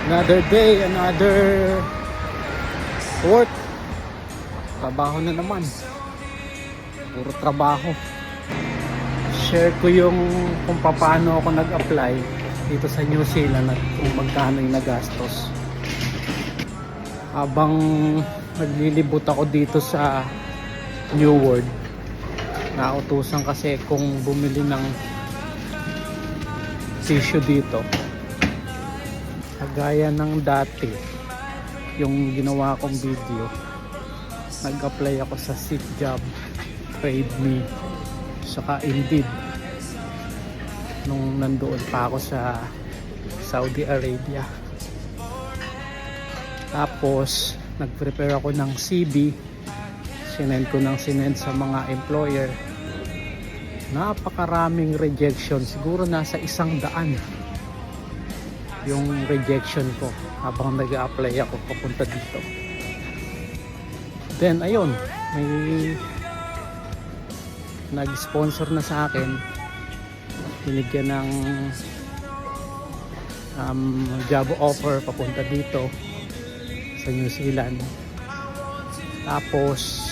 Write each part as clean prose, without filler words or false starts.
Another day, another work. Trabaho na naman. Puro trabaho. Share ko yung kung paano ako nag-apply dito sa New Zealand at kung magkano yung nagastos. Habang naglilibot ako dito sa New World, nautusan kasi kung bumili ng tissue dito. Kagaya ng dati, yung ginawa kong video, nag-apply ako sa SeekJob, TradeMe, saka Indeed nung nandoon pa ako sa Saudi Arabia. Tapos nag-prepare ako ng CV, sinend ko ng sinend sa mga employer. Napakaraming rejection, siguro nasa 100 yung rejection ko habang nag-a-apply ako papunta dito. Then ayun, may nag-sponsor na sa akin, binigyan ng job offer papunta dito sa New Zealand. Tapos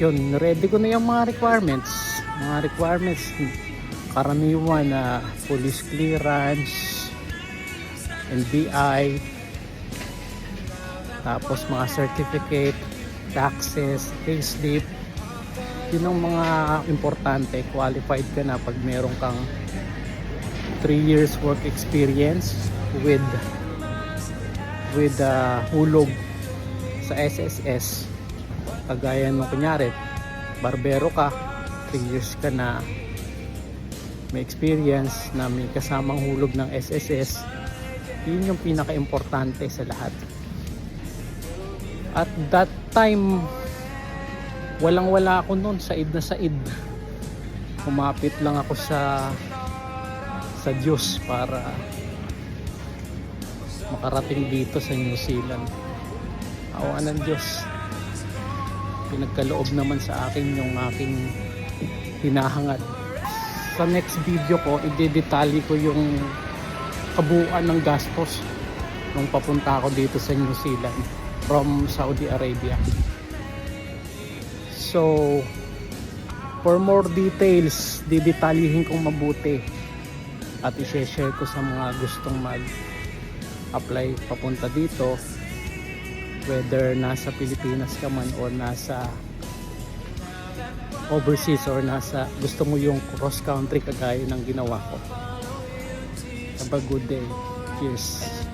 yun, ready ko na yung mga requirements, karaniwan na police clearance, NBI, tapos mga certificate, taxes, payslip. Yun ang mga importante. Qualified ka na pag meron kang 3 years work experience with hulog sa SSS. Kagaya nung kunyari, barbero ka, 3 years ka na may experience na may kasamang hulog ng SSS. Yun yung pinaka-importante sa lahat. At that time, walang-wala ako noon, said na said. Kumapit lang ako sa Diyos para makarating dito sa New Zealand. Awa ng Diyos. Pinagkaloob naman sa akin yung aking hinahangad. Sa next video ko, i-detalye ko yung kabuuan ng gastos nung papunta ako dito sa New Zealand from Saudi Arabia. So, for more details, didetalyihin kong mabuti at i-share ko sa mga gustong mag-apply papunta dito, whether nasa Pilipinas ka man o nasa overseas or nasa gusto mo yung cross country kagaya ng ginawa ko. Have a good day. Cheers.